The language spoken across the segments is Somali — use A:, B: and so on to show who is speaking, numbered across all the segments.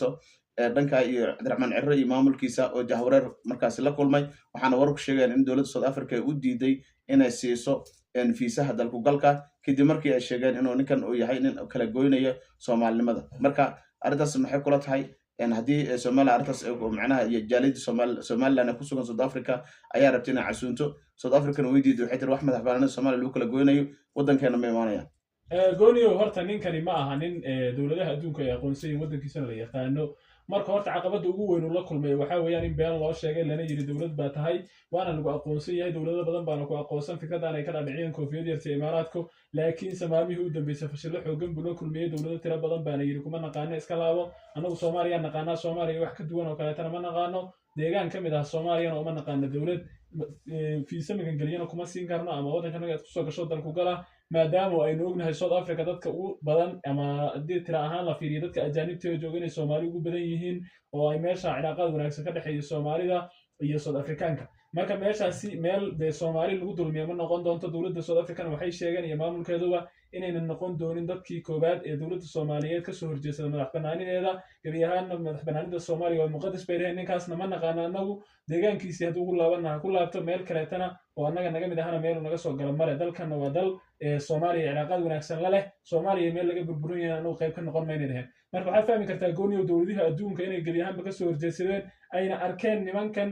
A: marayso dhanka iyo Cabdiraxmaan Cirre iyo maamulkiisa oo jahwareer markaasi la kulmay waxaana warku sheegayaan in dowladda South Africa ay u diiday inay siiso fiisaha dalku galka kadib markii ay sheegeen inuu ninkan uu yahay nin kala goynayo Soomaalinimada marka arrintaas maxay kula tahay haddii Soomaaliya arrintaas macnaha iyo jaaliyada Somaliland ku sugan South Africa ayaa rabtay inay casuunto South Africa way diiday waxay tiri wax madax bannaanida Soomaaliya lagu kala goynayo wadankeena ma imaanayaan
B: gooniyo horta ninkani ma aha nin dowladaha adduunka ay aqoonsan wadankiisana la yaqaano marka horta caqabada ugu weyn uu la kulmay waxa weeyaan in been loo sheegay lana yiri dowlad baa tahay waana lagu aqoonsan yahay dowlado badan baana ku aqoonsan fikradan ay ka dhaceen koofiyad yarta Imaaraadku laakiin samaamihii u dambeysay fashil xoogan buu la kulmay dowlado tira badan baana yiri kuma naqaan iska laabo anagu Soomaaliya naqaana Soomaaliya wax ka duwan oo kale tan ma naqaano deegaan kamid ah Soomaaliya oo ma naqaana dowlad fiisa magan galiyana kuma siin karno ama wadankan ay ku soo gasho dalku gala maadaama aynu ognahay South Africa dadka ugu badan ama hadii tira ahaan la fiiriyo dadka ajaanibta jooga inay Soomaali ugu badan yihiin oo ay meesha cilaaqad wanaagsan ka dhaxeeyo Soomaalida iyo South Africaanka marka meeshaasi meel de Soomaali lagu dulmiyo ma noqon doonto dowladda South Africa waxay sheegeen iyo maamulkeeduba inayna noqon doonin dadkii koobaad ee dowladda Soomaaliyeed ka soo horjeesada madax bannaanideeda gabi ahaan madax bannaanida Soomaaliya oo muqadas bay leeyihiin ninkaasna ma naqaana anagu deegaankiisa haduu ugu laabanaha ku laabto meel kaleetana oo anaga naga mid ahana meel naga soo gala mare dalkana waa dal Soomaaliya cilaaqad wanaagsan la leh Soomaaliya meel laga burburin yahay anagu qayb ka noqon maynayeen marka waxay fahmi kartaa gooniyo dowladaha adduunka inay gabi ahaan ka soo horjeesadeen ayna arkeen nimankan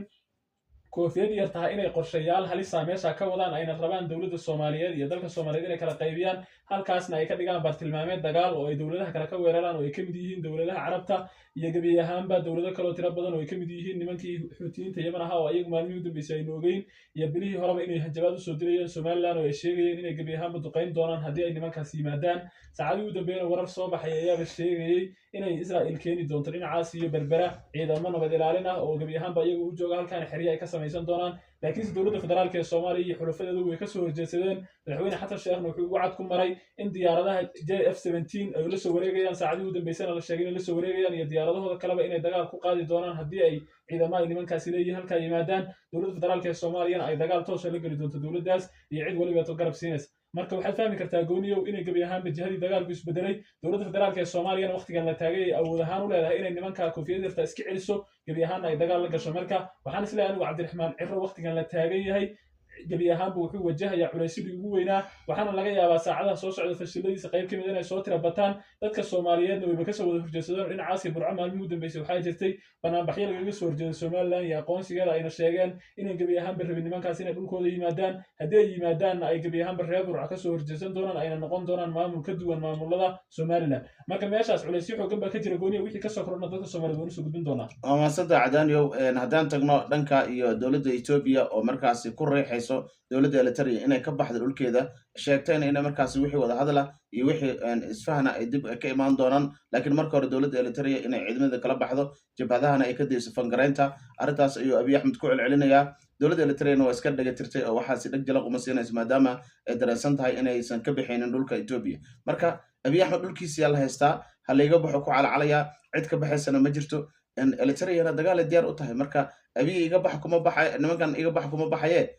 B: koofiyad yar tahay inay qorshayaal halis ah meesha ka wadaan ayna rabaan dowladda Soomaaliyeed iyo dalka Soomaaliyeed inay kala qaybiyaan halkaasna ay ka dhigaan bartilmaameed dagaal oo ay dowladaha kale ka weeraraan oo ay kamid yihiin dowladaha Carabta iyo gabi ahaanba dowlado kale oo tira badan oo ay kamid yihiin nimankii Xuutiyiinta Yemen aha oo ayagu maalmihii u dambeysay ay noogeen iyo bilihii horeba inay hanjabaad u soo dilayeen Somaliland oo ay sheegayeen inay gabi ahaanba duqeyn doonaan haddii ay nimankaas yimaadaan saacadii u dambeeyay warar soo baxay ayaa sheegayay inay Israa'iil keeni doonto dhinacaas iyo berbera ciidamo nabad ilaalin ah oo gabi ahaanba ayagu u jooga halkaan xiriir ay ka samaysan doonaan laakiin dowladda federaalka ee Soomaaliya iyo xulafadeedu way ka soo horjeesadeen madaxweyne Xasan Sheekh wuxuu ugu cad ku maray in diyaaradaha JF-17 ay la soo wareegayaan saacadii u dambeysana la sheegay in la soo wareegayaan iyo diyaaradahooda kaleba inay dagaal ku qaadi doonaan haddii ay ciidamada nimankaasi leeyihiin halka yimaadaan dowladda federaalka ee Soomaaliya ay dagaal toos ah la gali doonto dowladdaas iyo cid waliba oo garab siinaysa marka waxaad fahmi kartaa gooniyo inay gabi ahaan jihadii dagaalku isbedelay dowladda federaalka ee Soomaaliya waqtigan la taagay awood ahaan u leedahay inay nimanka koofiyad yarta iska celiso gabi ahaan ay dagaal la gasho marka waxaan isleeyahay anigu Cabdiraxmaan Cirre waqtigan la taagay yahay gabi ahaan buu wuxuu wajahayaa culaysidii ugu weynaa waxaana laga yaabaa saacadaha soo socda fashiladiisa qayb kamid inay soo tira bataan dadka Soomaaliyeedna way ka soo wada horjeesadeen dhinacaas Burco maalmihii u dambeysay waxay jirtay banaanbaxyo lagaga soo horjeedo Somaliland iyo aqoonsigeeda ayna sheegeen inay gabi ahaan rabin nimankaas inay dhulkooda yimaadaan haddii ay yimaadaanna ay gabi ahaan reer Burco ka soo horjeesan doonaan ayna noqon doonaan maamul ka duwan maamulada Somaliland marka meeshaas culaysyo xooggan baa ka jira gooniyo wixii ka soo kordhana dadka Soomaaliyeed wuu soo gudbin doonaa
A: amaasada cadaaniyo haddaan tagno dhanka iyo dowladda Ethiopia oo markaasi ku reexayso dowladda Eritrea inay ka baxdo dhulkeeda sheegtayna in markaasi wixii wada hadala iyo wixii isfahana ay dib ka imaan doonaan laakiin marka hore dowladda Eritrea inay ciidamada kala baxdo jabhadahana ay ka deyso fangareynta arrintaas ayuu Abiy Ahmed ku celcelinaya dowladda Eritrea waa iska dhaga tirtay oo waxaasi dhag jala uma siinayso maadaama ay dareensan tahay inaysan ka bixinin dhulka Ethiopia marka Abiy Ahmed dhulkiisa la haystaa haliga baxo ku calacalaya cid ka baxaysana ma jirto Eritrea dagaal diyaar u tahay marka Abiy iga bax kuma baxay nimankan iga bax kuma baxaye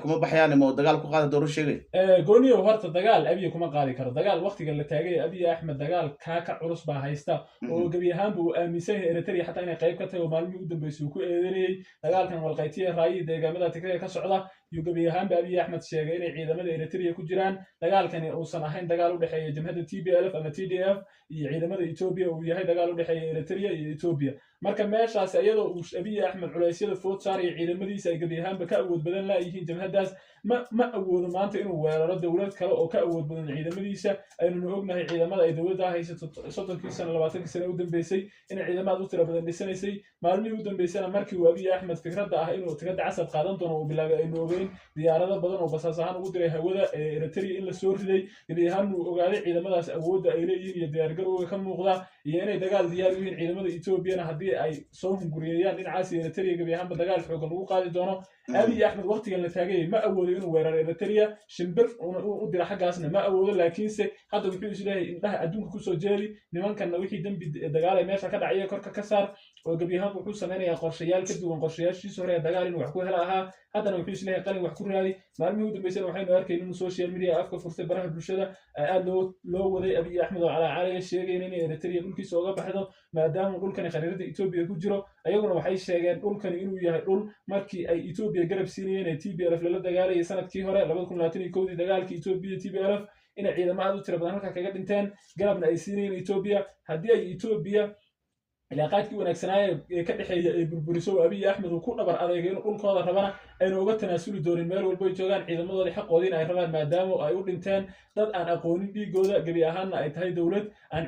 A: kuma baxayaan ma dagaal ku qaada dooru sheegay
B: gooniyo horta dagaal Abiy kuma qaadi karo dagaal waqtiga la taagay Abiy Ahmed dagaal ka culus baa haysta oo gabi ahaan buu aaminsan yahay Eritrea xataa inay qayb ka tahay oo maalmihii u dambeysay ku eedeeyay dagaalkan walqaytiye raayid deegaamada Tigray ka socda iyo gabi ahaan Abiy Ahmed sheegay inay ciidamada Eritrea ku jiraan dagaalkani uusan ahayn dagaal u dhaxeeya jamhadda TPLF ama TDF iyo ciidamada Ethiopia uu yahay dagaal u dhaxeeya Eritrea iyo Ethiopia marka meeshaas iyadoo uu Abiy Ahmed culeysyada food saaray ciidamadiisa ay gabi ahaan ka awood badan la yihiin jamhaddaas ma awoodo maanta inuu weeraro dowlad kale oo ka awood badan ciidamadiisa aynu ognahay ciidamada ay dowladda haysato 30 sano 20 sano u dambeysay in ciidamada u tira badan dhisanaysay maalmihii u dambeysana markii uu Abiy Ahmed fikradda ah inuu tigada casab qaadan doono uu bilaabay aynu ogeyn diyaarado badan oo basaas ahaan ugu diray hawada Eritrea in la soo riday gabi ahaan uu ogaaday ciidamadaas awoodda ay leeyihiin iyo diyaargarowga ka muuqda iyo inay dagaal diyaar u yihiin ciidamada Ethiopia haddii ay soo hunguriyaan dhinacaas Eritrea gabi ahaan dagaal xooggan ugu qaadi doono Abiy Ahmed waqtigan la taagay ma awoodo doonayo inuu weeraro Eritrea shimbir u dira xaggaasna ma awoodo laakiinse hadda wuxuu isleeyahay indhaha adduunka kusoo jeedi nimankanna wixii dembi dagaal ay meesha ka dhacaya korka ka saar oo gebi ahaan wuxuu sameynayaa qorshayaal ka duwan qorshayaashiisa hore ee dagaal inuu wax ku hela ahaa haddana wuxuu isleeyahay qalin wax ku raadi maalmihii u dambeysana waxaynu arkayna inuu social media afka furtay baraha bulshada aad loo waday Abiy Ahmed oo calaacalaya sheegayna in Eritrea dhulkiisa uga baxdo maadaama dhulkani khariirada Ethiopia ku jiro ayaguna waxay sheegeen dhulkani inuu yahay dhul markii ay Ethiopia garab siinayeen ee TPLF la dagaalayay sanadkii hore 2021 dagaalkii Ethiopia TPLF in ciidamo aad u tiro badan halka kaga dhinteen garabna ay siinayeen Ethiopia haddii ay Ethiopia ilaaqaadkii wanaagsanaaye ee ka dhexeeya ee burburiso Abiy Ahmed uu ku dhabar adeegay inuu dhulkooda rabana ayna uga tanaasuli doonin meel walba ay joogaan ciidamadoodii xaqoodiina ay rabaan maadaama ay u dhinteen dad aan aqoonin dhiigooda gebi ahaanna ay tahay dowlad aan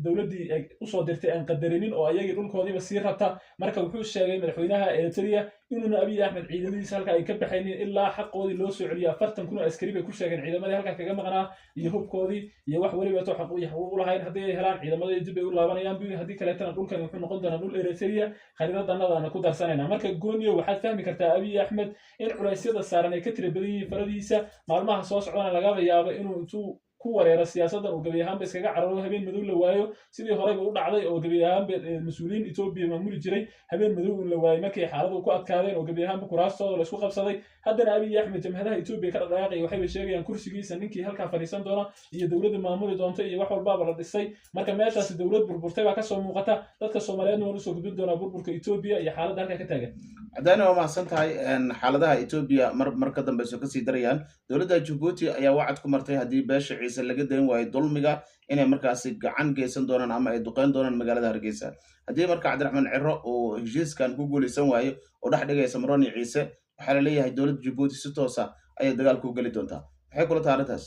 B: dowladdii usoo dirtay aan qadarinin oo ayagii dhulkoodiiba sii rabta marka wuxuu sheegay madaxweynaha Eritrea inuuna Abiy Ahmed ciidamadiisa halka ay ka baxaynin ilaa xaqoodii loo soo celiyo 40 kun oo askari bay ku sheegeen ciidamadii halka kaga maqnaa iyo hubkoodii iyo wax waliba to xaq u lahayn haddii ay helaan ciidamadii dib ay u laabanayaan buu haddii kaleetana dhulkan wuxuu noqon doonaa dhul Eritrea khariiradannadana ku darsanayna marka gooniyo waxaad fahmi kartaa Abiy Ahmed in culeysyada saaran ay ka tira badan yihiin faradiisa maalmaha soo socdana laga yaabo inuu intuu ku wareero siyaasaddan uu gebi ahaanba iskaga cararo habeen madow la waayo sidii horeyba u dhacday oo gebi ahaanba mas-uuliyiin Ethiopia maamuli jiray habeen madow la waayay markay xaaladu ku adkaadeen oo gebi ahaanba kuraastooda la isku qabsaday haddana Abiy Ahmed jamhadaha Ethiopia ka dhaqaaqay waxay sheegayaan kursigiisa ninkii halka fadhiisan doona iyo dowladda maamuli doonta iyo wax walba la dhisay marka meeshaas dowlad burburtay baa ka soo muuqata dadka Soomaaliyeedna waa soo gudbin doona burburka Ethiopia iyo xaaladda halka ka taagan
A: haddana waa mahadsan tahay xaaladaha Ethiopia mar ka dambayso kasii darayaan dowladda Djibouti ayaa wacad ku martay haddii beesha ciise laga dayn waayo dulmiga inay markaasi gacan geysan doonaan ama ay duqeyn doonaan magaalada Hargeysa haddii marka Cabdiraxmaan Ciro uu heshiiskan ku guuleysan waayo oo dhex dhigaysa Maroon iyo Ciise waxaa la leeyahay dowladda Djibouti si toos ah ayay dagaal ku gali doontaa maxay kula tahay arrintaas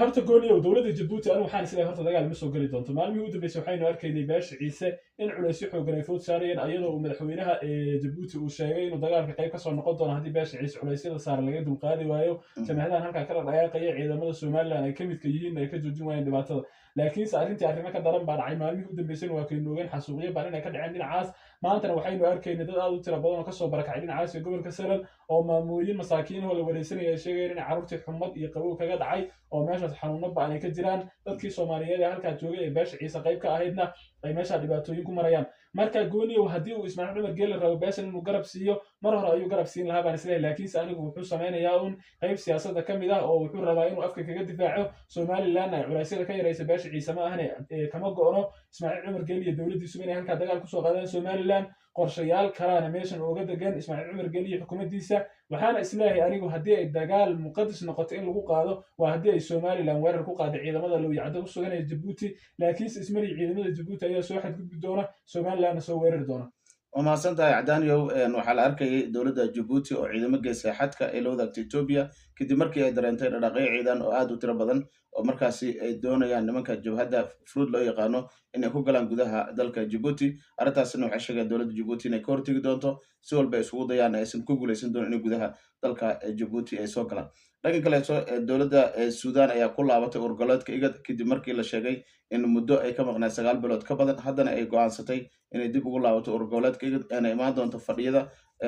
B: horta gooniyow dowladda Djibouti anu waxaan isleeyahay horta dagaal ma soo gali doonto maalmihii u dambeysay waxaynu arkaynay beesha ciise in culaysyo xoogan ay food saarayeen ayadoo uu madaxweynaha Djibouti uu sheegay inuu dagaalka qayb ka soo noqon doono haddii beesha ciise culeysyada saaran laga dulqaadi waayo jamhadahan halkaa kala dhaqaaqaya ciidamada Somaliland ay ka midka yihiin ay ka joojin waayeen dhibaatada laakiinse arrintii arrimo ka daran baa dhacay maalmihii u dambeysay waa kaynu ogeyn xasuuqyo baan inay ka dhaceen dhinacaas maantana waxaynu arkaynay dad aad u tiro badan oo kasoo barakacay dhinacaas ee gobolka Salal oo maamulooyin masaakiin oo la wareysanaya sheegayeen in carruurtii xumad iyo qabow kaga dhacay oo meeshaas xanuuno ba'an ay ka jiraan dadkii Soomaaliyeed ee halkaa joogay ee beesha ciise qayb ka ahaydna ay meesha dhibaatooyin ku marayaan marka gooniyow haddii uu Ismaaciil Cumar Geele rabo beeshan inuu garab siiyo mar hore ayuu garab siin lahaa baan isleeyahay laakiinse anigu wuxuu sameynayaa un qayb siyaasadda ka mid ah oo wuxuu rabaa inuu afka kaga difaaco Somaliland ay culeysyada ka yaraysa beesha ciise ma ahane kama go'no Ismaaciil Cumar Geele iyo dowladdiisu inay halkaa dagaal kusoo qaadaan Somaliland qorshayaal kalena meeshan uga degan Ismaaciil Cumar Geele iyo xukuumaddiisa waxaana isleeyahay anigu haddii ay dagaal muqadas noqoto in lagu qaado waa haddii ay Somaliland weerar ku qaado ciidamada Lowyacdo u sugan ee Djibouti laakiinse ismari ciidamada Djibouti ayaa soo xadgudbi doona Somalilandna soo weerari doona
A: waa mahadsan tahay Cadaaniyow waxaa la arkayay dowladda Djibouti oo ciidamo geysay xadka ay la wadaagtay Ethiopia kadib markii ay dareentay dhaqdhaqaaqyo ciidan oo aad u tiro badan oo markaasi ay doonayaan nimanka jabhadda Fruud loo yaqaano inay ku galaan gudaha dalka Djibouti arrintaasna waxay sheegeen dowladda Djibouti inay ka hortagi doonto si walba ay isugu dayaan aysan ku guuleysan doonin in gudaha dalka Djibouti ay soo galaan dhanka kaleeto dowladda Suudaan ayaa ku laabatay urgoleedka IGAD kadib markii la sheegay in muddo ay ka maqnaa 9 bilood ka badan haddana ay go'aansatay inay dib ugu laabato urgoleedka IGAD ayna imaan doonto fadhiyada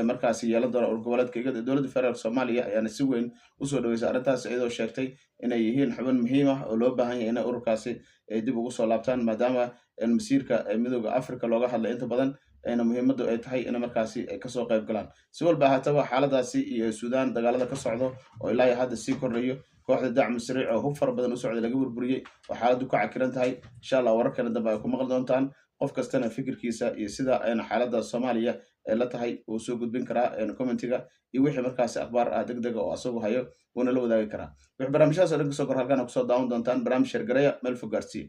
A: markaasi yeelan doona urgoleedka IGAD dowladda federaalka Soomaaliya ayaana si weyn u soo dhaweysay arrintaas iyadoo sheegtay inay yihiin xubin muhiim ah oo loo baahan yahay in ururkaasi ay dib ugu soo laabtaan maadaama masiirka midowga Afrika looga hadlay inta badan ayna muhiimaddu ay tahay in markaasi ay kasoo qayb galaan si walba ahaataba xaaladaasi iyo Suudaan dagaalada ka socdo oo ilaa hadda sii kordhayo kooxda dacmi sariic oo hub fara badan u socday laga burburiyey oo xaaladdu ka cakiran tahay insha Allah wararkana dambe ay ku maqli doontaan qof kastana fikirkiisa iyo sida ayna xaaladda Soomaaliya ee la tahay uu soo gudbin karaa commentiga iyo wixii markaasi akhbaar ah degdeg oo asagu hayo wuuna la wadaagi karaa wixii barnaamijyadas oo dhan kasoo kor halkan ku soo daawan doontaan barnaamij shirgareya meel fog gaarsiin